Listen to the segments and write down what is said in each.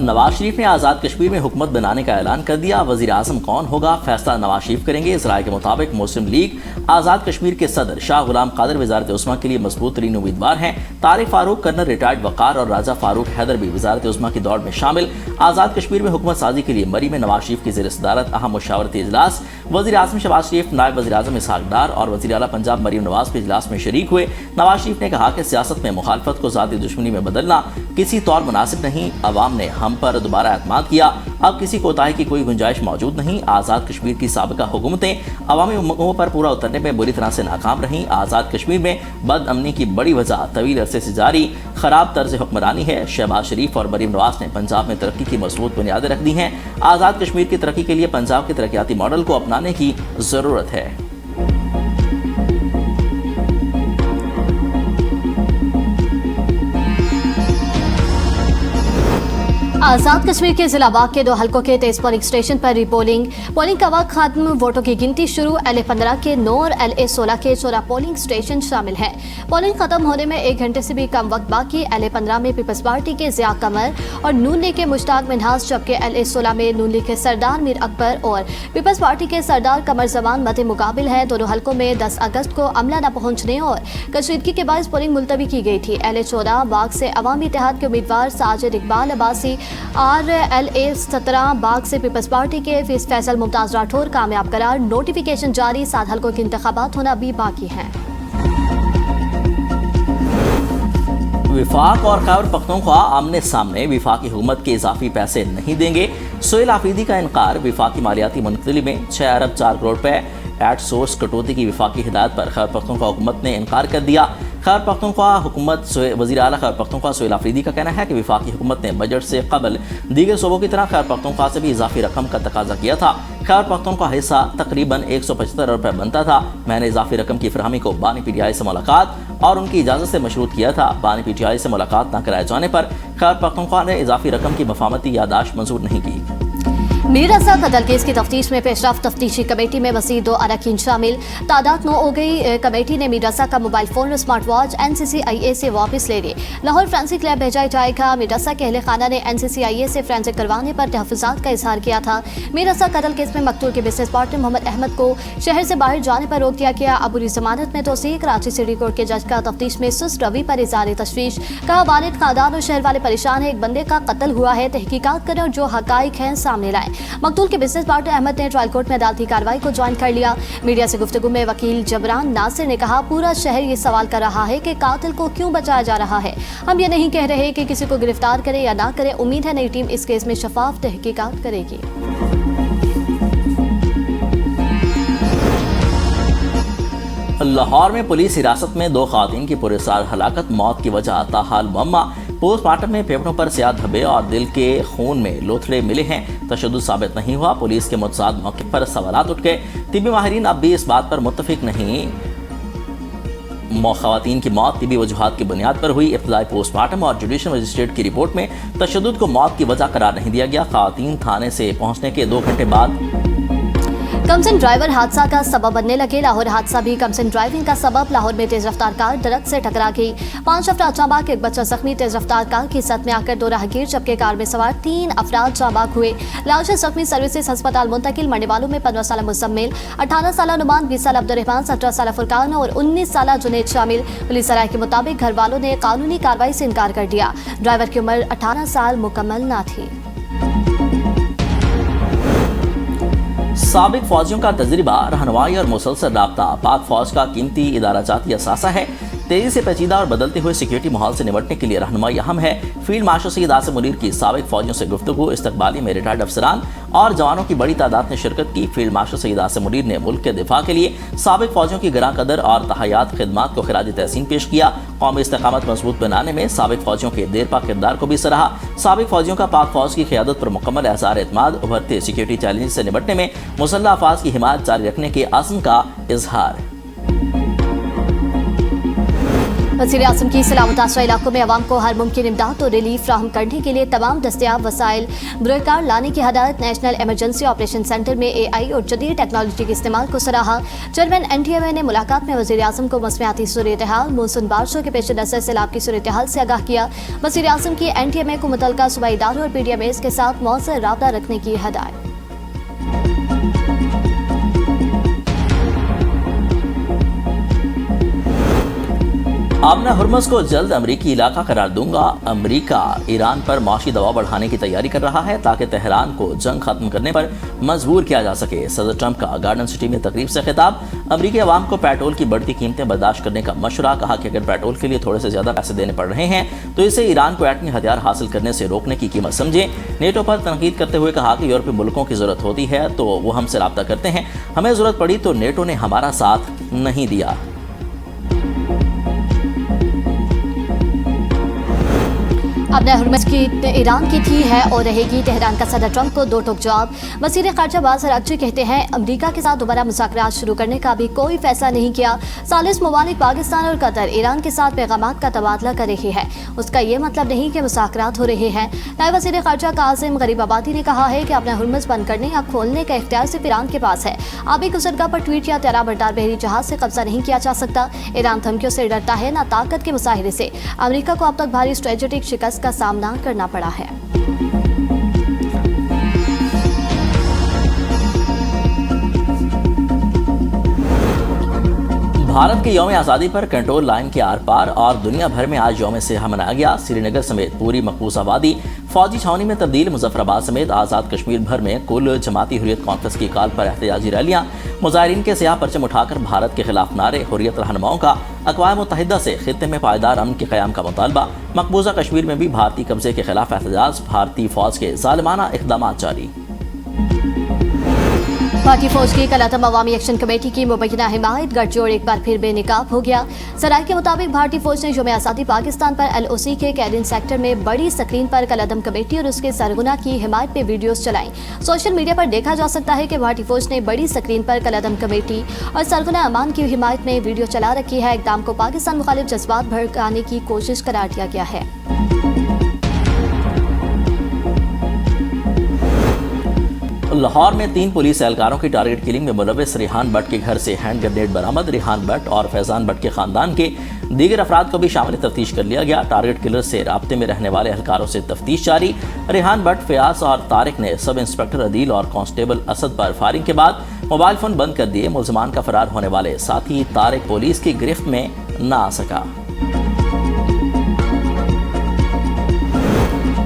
नवाज शरीफ ने आज़ाद कश्मीर में हुकूमत बनाने का ऐलान कर दिया। वज़ीर आज़म कौन होगा फैसला नवाज शरीफ करेंगे। इस राय के मुताबिक मुस्लिम लीग आज़ाद कश्मीर के सदर शाह गुलाम कादिर वज़ारत उस्मा के लिए मजबूत तरीन उम्मीदवार हैं। तारिक फारूक, कर्नल रिटायर्ड वक़ार और राजा फारूक हैदर भी वज़ारत उस्मा की दौड़ में शामिल। आज़ाद कश्मीर में हुकूमत साजी के लिए मरी में नवाज शरीफ की ज़ेर सदारत अहम मुशावरती इजलास। वज़ीर आज़म शहबाज शरीफ, नायब वज़ीर आज़म इसहाक डार और वज़ीर आला पंजाब मरीम नवाज के इजलास में शरीक हुए। नवाज शरीफ ने कहा कि सियासत में मुखालफत को ज़ाती दुश्मनी में बदलना किसी तौर मुनासिब नहीं। अवाम ने हम पर दोबारा एतमाद किया, अब किसी कोताही की कोई गुंजाइश मौजूद नहीं। आज़ाद कश्मीर की साबिका हुकूमतें अवामी उम्मीदों पर पूरा उतरने में बुरी तरह से नाकाम रहीं। आज़ाद कश्मीर में बदअमनी की बड़ी वजह तवील अरसे से जारी खराब तर्ज हुक्मरानी है। शहबाज शरीफ और मरीम नवाज ने पंजाब में तरक्की की मजबूत बुनियादें रख दी हैं। आज़ाद कश्मीर की तरक्की के लिए पंजाब के तरक्याती मॉडल को अपनाने की ज़रूरत है। आज़ाद कश्मीर के जिला बाग के 2 हलकों के 23 पोलिंग स्टेशन पर पोलिंग का वक्त खत्म, वोटों की गिनती शुरू। LA-15 के 9 और LA-16 के 14 पोलिंग स्टेशन शामिल हैं। पोलिंग खत्म होने में 1 घंटे से भी कम वक्त बाकी। LA-15 में पीपल्स पार्टी के ज़िया कमर और नून लीग के मुश्ताक मिन्हास, जबकि LA-16 में नून लीग के सरदार मीर अकबर और पीपल्स पार्टी के सरदार कमर जमान मध्य मुकाबिल है। दोनों हलकों में 10 अगस्त को अमला न पहुंचने और कशीदगी के बायस पोलिंग मुलतवी की गई थी। LA-14 बाग से अवामी इत्तेहाद के उम्मीदवार साजिद इकबाल अब्बासी और LA-17 बाग से पीपल्स पार्टी के फैसल मुमताज राठौर कामयाब करार। नोटिफिकेशन जारी, 7 हलकों के इंतखाबात होना भी बाकी हैं। विफाक और खैबर पख्तूनख्वा आमने सामने। विफाकी हुकूमत के इजाफी पैसे नहीं देंगे। सोहेल आफरीदी का इनकार। विफाकी मालियाती मुंतकली में 6 अरब 4 करोड़ रुपए एट सोर्स कटौती की विफाकी हिदायत पर खैबर पख्तूनख्वा हुकूमत ने इनकार कर दिया। खैबर पख्तूनख्वा हुकूमत वज़ीर आला खैबर पख्तूनख्वा सोहेल आफरीदी का कहना है कि विफाकी हुकूमत ने बजट से कबल दीगर सूबों की तरह खैबर पख्तूनख्वा से भी इजाफी रकम का तकाजा किया था। खैबर पख्तूनख्वा हिस्सा तकरीबन 175 अरब रुपये बनता था। मैंने इजाफी रकम की फरहमी को बानी PTI से मुलाकात और उनकी इजाज़त से मशरूत किया था। बानी PTI से मुलाकात न कराए जाने पर खैबर पख्तूनख्वा ने इजाफी रकम की मफामती यादाश्त मंजूर नहीं की। मीर रज़ा कत्ल केस की तफ्तीश में पेशरफ तफ्तीशी कमेटी में मज़ीद 2 अरकान शामिल, तादाद 9 हो गई। कमेटी ने मीर रज़ा का मोबाइल फ़ोन और स्मार्ट वॉच NCCIA से वापस ले लिए। लाहौर फ्रेंसिक लैब भेजा जाएगा। मीर रज़ा के अहले खाना ने NCCIA से फ्रेंसिक करवाने पर तहफ़्फ़ुज़ात का इजहार किया था। मीर रज़ा कत्ल केस में मकतूल के बिजनेस पार्टनर मोहम्मद अहमद को शहर से बाहर जाने पर रोक दिया गया। अबूरी जमानत में तोसीक। कराची सिटी कोर्ट के जज का तफ्तीश में सुस्त रवि पर इज़हार तशवीश। कहा वालिद, खानदान और शहर वाले परेशान है। एक बंदे का कत्ल हुआ है, तहकीकात करें और जो हकाइक हैं सामने लाएं। मकतूल के बिजनेस पार्टनर अहमद ने ट्रायल कोर्ट में अदालती कार्रवाई को ज्वाइन कर लिया। मीडिया से गुफ्तगू में वकील जबरान नासिर ने कहा, पूरा शहर ये सवाल कर रहा है कि कातिल को क्यों बचाया जा रहा है। हम ये नहीं कह रहे कि किसी को गिरफ्तार करें या ना करें। उम्मीद है नई टीम इस केस में शफाफ तहकीकात करेगी। लाहौर में पुलिस हिरासत में 2 ख़वातीन की पुरस्कार हलाकत, मौत की वजह ताहाल मुअम्मा। पोस्टमार्टम में फेफड़ों पर स्याह धब्बे और दिल के खून में लोथड़े मिले हैं। तशद्दुद साबित नहीं हुआ। पुलिस के मुतसाद मौके पर सवालात उठ गए। तिब्बी माहिरीन अब भी इस बात पर मुत्तफिक नहीं। ख़वातीन की मौत तिब्बी वजूहात की बुनियाद पर हुई। इब्तदाई पोस्टमार्टम और जुडिशल मजिस्ट्रेट की रिपोर्ट में तशद्दुद को मौत की वजह करार नहीं दिया गया। ख़वातीन थाने से पहुंचने के 2 घंटे बाद कमसन ड्राइवर हादसा का सबब बनने लगे। लाहौर हादसा भी कमसन ड्राइविंग का सबब। लाहौर में तेज रफ्तार कार दरख्त से टकरा गई। 5 अफराद जांबाग, 1 बच्चा जख्मी। तेज रफ्तार कार की सत में आकर 2 राहगीर जबकि कार में सवार 3 अफराद जांबाग हुए। लाशें जख्मी सर्विसेज अस्पताल मुंतकिल। मरने वालों में 15 साल मुजम्मिल, 18 साल नुमान, 20 साल अब्दुर्रहमान, 17 साल फुरकान और 19 साल जुनैद शामिल। पुलिस राय के मुताबिक घर वालों ने कानूनी कार्रवाई से इनकार कर दिया। ड्राइवर की उम्र 18 साल मुकम्मल न थी। साबिक फौजियों का तजर्बा, रहनुमाई और मुसलसल राब्ता पाक फौज का कीमती इदाराजाती असासा है। तेजी से पेचीदा और बदलते हुए सिक्योरिटी माहौल से निपटने के लिए रहनुमाई अहम है। फील्ड मार्शल सईद आसिम मुनीर की साबिक फौजियों से गुफ्तगू। इस्तकबाली में रिटायर्ड अफसरान और जवानों की बड़ी तादाद ने शिरकत की। फील्ड मार्शल सईद आसिम मुनीर ने मुल्क के दिफा के लिए साबिक फौजियों की गिरां कदर और तहयात खिदमात को खिराज तहसीन पेश किया। कौमी इस्तेकामत मजबूत बनाने में साबिक फौजियों के देरपा किरदार को भी सराहा। साबिक फौजियों का पाक फौज की क़यादत पर मुकम्मल एहसार एतमाद। उभरते सिक्योरिटी चैलेंज से निपटने में मुसल्लह अफवाज की हिमायत जारी रखने के अज़्म का इजहार। वज़ीर आज़म की सलाह मुतासरा इलाकों में अवाम को हर मुमकिन इमदाद और रिलीफ फ्राहम करने के लिए तमाम दस्तियाब वसाइल बुरकार लाने की हदायत। नेशनल इमरजेंसी ऑपरेशन सेंटर में AI और जदीद टेक्नोलॉजी के इस्तेमाल को सराहा। चेयरमैन NTMA ने मुलाकात में वज़ीर आज़म को मौसमियाती सूरत हाल, मौसम बारिशों के पेश नज़र सैलाब की सूरत हाल से आगाह किया। वज़ीर आज़म की NTMA को मुतल्लिका सूबाई इदारों और PDMAs के साथ मौसर राबता रखने की हदायत। आमना हुर्मस को जल्द अमरीकी इलाका करार दूंगा। अमरीका ईरान पर माशी दबाव बढ़ाने की तैयारी कर रहा है ताकि तेहरान को जंग खत्म करने पर मजबूर किया जा सके। सदर ट्रंप का गार्डन सिटी में तकरीब से खिताब। अमरीकी अवाम को पेट्रोल की बढ़ती कीमतें बर्दाश्त करने का मशवरा। कहा कि अगर पेट्रोल के लिए थोड़े से ज्यादा पैसे देने पड़ रहे हैं तो इसे ईरान को एटमी हथियार हासिल करने से रोकने की कीमत समझे। नेटो पर तनकीद करते हुए कहा कि यूरोपीय मुल्कों की जरूरत होती है तो वो हमसे राब्ता करते हैं, हमें जरूरत पड़ी तो नेटो ने हमारा साथ नहीं दिया। अब हुर्मस की ईरान की थी है और रहेगी। तेहरान का सदर ट्रंप को दो टोक जवाब। वज़ीर ख़ारजा अब्बास अराग़ची कहते हैं अमरीका के साथ दोबारा मुज़ाकरात शुरू करने का भी कोई फैसला नहीं किया। सालिस ममालिक पाकिस्तान और कतर ईरान के साथ पैगामात का तबादला कर रही है, उसका ये मतलब नहीं कि मुज़ाकरात हो रहे हैं। नायब वज़ीर ख़ारजा कासिम गरीबाबादी ने कहा है कि अपना हुर्मस बंद करने या खोलने का इख्तियार सिर्फ ईरान के पास है। आबी गुज़रगाह पर ट्वीट या त्यारा बरदार बहरी जहाज से कब्जा नहीं किया जा सकता। ईरान धमकियों से डरता है, ना ताकत के मुजाहिरे से। अमरीका को अब तक भारी स्ट्रेटेजिक शिकस्त का सामना करना पड़ा है। भारत के यौम आज़ादी पर कंट्रोल लाइन के आर पार और दुनिया भर में आज यौम सिहा मनाया गया। श्रीनगर समेत पूरी मकबूज आबादी फौजी छावनी में तब्दील। मुजफ्फराबाद समेत आज़ाद कश्मीर भर में कुल जमाती हुर्रियत कॉन्फ्रेंस की कॉल पर एहतजाजी रैलियां। मुजाहिरीन के सियाह परचम उठाकर भारत के खिलाफ नारे। हुर्रियत रहनुमाओं का अक़वाम मुत्तहिदा से खित्ते में पायदार अमन के क़याम का मुतालबा। मकबूजा कश्मीर में भी भारतीय कब्जे के खिलाफ एहतजाज। भारतीय फौज के ज़ालिमाना इक़दाम जारी। भारतीय फौज की कल-अदम अवामी एक्शन कमेटी की मुबैना हिमायत गठजोड़ एक बार फिर बेनकाब हो गया। सराय के मुताबिक भारतीय फौज ने यौम आज़ादी पाकिस्तान पर LOC के कैरिन सेक्टर में बड़ी स्क्रीन पर कल-अदम कमेटी और उसके सरगना की हिमायत में वीडियोस चलाई। सोशल मीडिया पर देखा जा सकता है कि भारतीय फौज ने बड़ी स्क्रीन पर कल-अदम कमेटी और सरगना अमान की हिमायत में वीडियो चला रखी है। इक़दाम को पाकिस्तान मुखालिफ जज्बात भड़काने की कोशिश करार दिया गया है। लाहौर में 3 पुलिस एहलकारों की टारगेट किलिंग में मुलव्विस रिहान भट्ट के घर से हैंड ग्रेनेड बरामद। रिहान भट्ट और फैजान भट्ट के खानदान के दीगर अफराद को भी शामिल तफ्तीश कर लिया गया। टारगेट किलर से राब्ते में रहने वाले एहलकारों से तफ्तीश जारी। रिहान भट्ट, फयाज और तारिक ने सब इंस्पेक्टर अदील और कांस्टेबल असद पर फायरिंग के बाद मोबाइल फोन बंद कर दिए। मुल्ज़िमान का फरार होने वाले साथी तारिक पुलिस की गिरफ्त में न आ सका।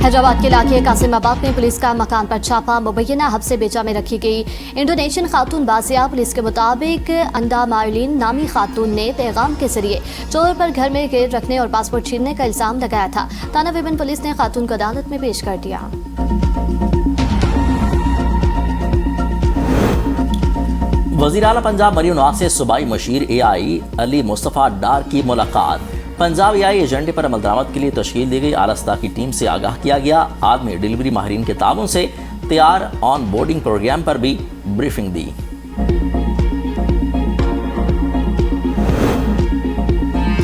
हैदराबाद के इलाके कासिमाबाद में पुलिस का मकान पर छापा। मुबैना हब्से बेचा में रखी गई इंडोनेशियन खातून बासिया। पुलिस के मुताबिक अंडा मार्लिन नामी खातून ने पैगाम के जरिए चोर पर घर में गिर रखने और पासपोर्ट छीनने का इल्जाम लगाया था। थाना विभिन्न पुलिस ने खातून को अदालत में पेश कर दिया। वज़ीर आला पंजाब मरियम नवाज से सूबाई मशीर AI अली मुस्तफ़ा डार की मुलाकात। पंजाब AI एजेंडे पर अमल दरामद के लिए तश्कील दी गई आला की टीम से आगाह किया गया। आदमी डिलीवरी माहिरीन के ताबन से तैयार ऑन बोर्डिंग प्रोग्राम पर भी ब्रीफिंग दी।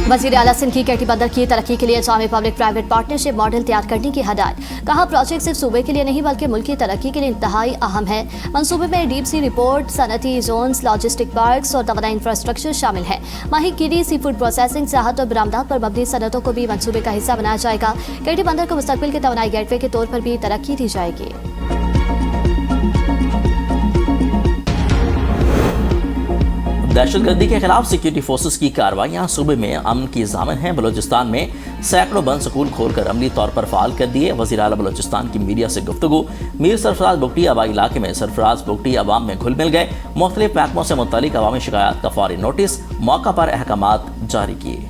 वज़ीर आला सिंध की केटी बंदर की तरक्की के लिए इस्लामी पब्लिक प्राइवेट पार्टनरशिप मॉडल तैयार करने की हदायत। कहा प्रोजेक्ट सिर्फ सूबे के लिए नहीं बल्कि मुल्क की तरक्की के लिए इंतहाई अहम है। मंसूबे में डीप सी रिपोर्ट, सनती जोन्स, लॉजिस्टिक पार्क्स और तवानाई इंफ्रास्ट्रक्चर शामिल है। माहीगीरी, सी फूड प्रोसेसिंग, सियाहत और बरामदात पर मबनी सनतों को भी मंसूबे का हिस्सा बनाया जाएगा। केटी बंदर को मुस्तकबिल के तवानाई गेटवे के तौर पर भी तरक्की दी जाएगी। दहशतगर्दी के खिलाफ सिक्योरिटी फोर्सेस की कार्रवाइयां सूबे में अमन की ज़ामिन हैं। बलोचिस्तान में सैकड़ों बंद स्कूल खोलकर अमली तौर पर फ़ाल कर दिए। वज़ीर आला बलोचिस्तान की मीडिया से गुफ्तगू। मीर सरफराज बुगटी आबाई इलाके में सरफराज बुगटी अवाम में घुल मिल गए। मुख्तलिफ महकमों से मुतल्लिक अवामी शिकायत का फौरी नोटिस, मौका पर अहकामात जारी किए।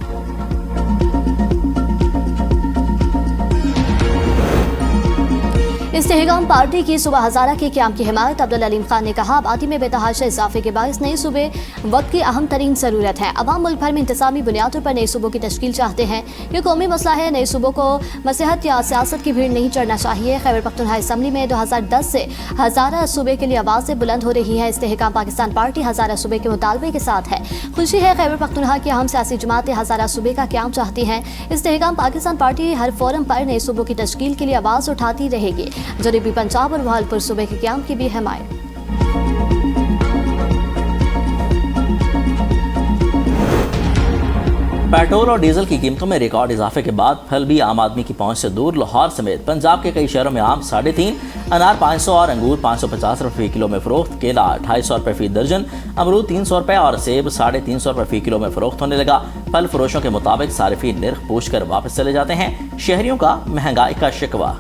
इस्तेहकाम पार्टी की सूबा हजारा के क्याम की हिमायत। अब्दुल अलीम खान ने कहा, आबादी में बेतहाशा इजाफे के बायस नए सूबे वक्त की अहम तरीन ज़रूरत है। अवाम मुल्क भर में इंतजामी बुनियादों पर नए सूबों की तश्कील चाहते हैं। ये कौमी मसला है। नए सूबों को मसलहत या सियासत की भीड़ नहीं चढ़ना चाहिए। खैबर पख्तूनख्वा असम्बली में 2010 से हजारा सूबे के लिए आवाज़ें बुलंद हो रही है। इस्तेहकाम पाकिस्तान पार्टी हजारा सूबे के मुतालबे के साथ है। खुशी है, खैबर पख्तूनख्वा की अहम सियासी जमातें हजारा सूबे का क्याम चाहती हैं। इस्तेहकाम पाकिस्तान पार्टी हर फोरम पर नए सूबों की तश्कील के लिए आवाज़ उठाती रहेगी। जनूबी पंजाब और बहालपुर सूबे के क्याम की भी हिमायत। पेट्रोल और डीजल की कीमतों में रिकॉर्ड इजाफे के बाद फल भी आम आदमी की पहुंच से दूर। लाहौर समेत पंजाब के कई शहरों में आम 3.5, अनार 500 और अंगूर 550 रुपये फी किलो में फरोख्त। केला 250 रुपये फी दर्जन, अमरूद 300 रुपये और सेब 350 रुपये फी किलो में फरोख्त होने लगा। फल फरोशों के मुताबिक सारिफीन निर्ख पूछ कर वापस चले जाते हैं। शहरियों का महंगाई का शिकवा।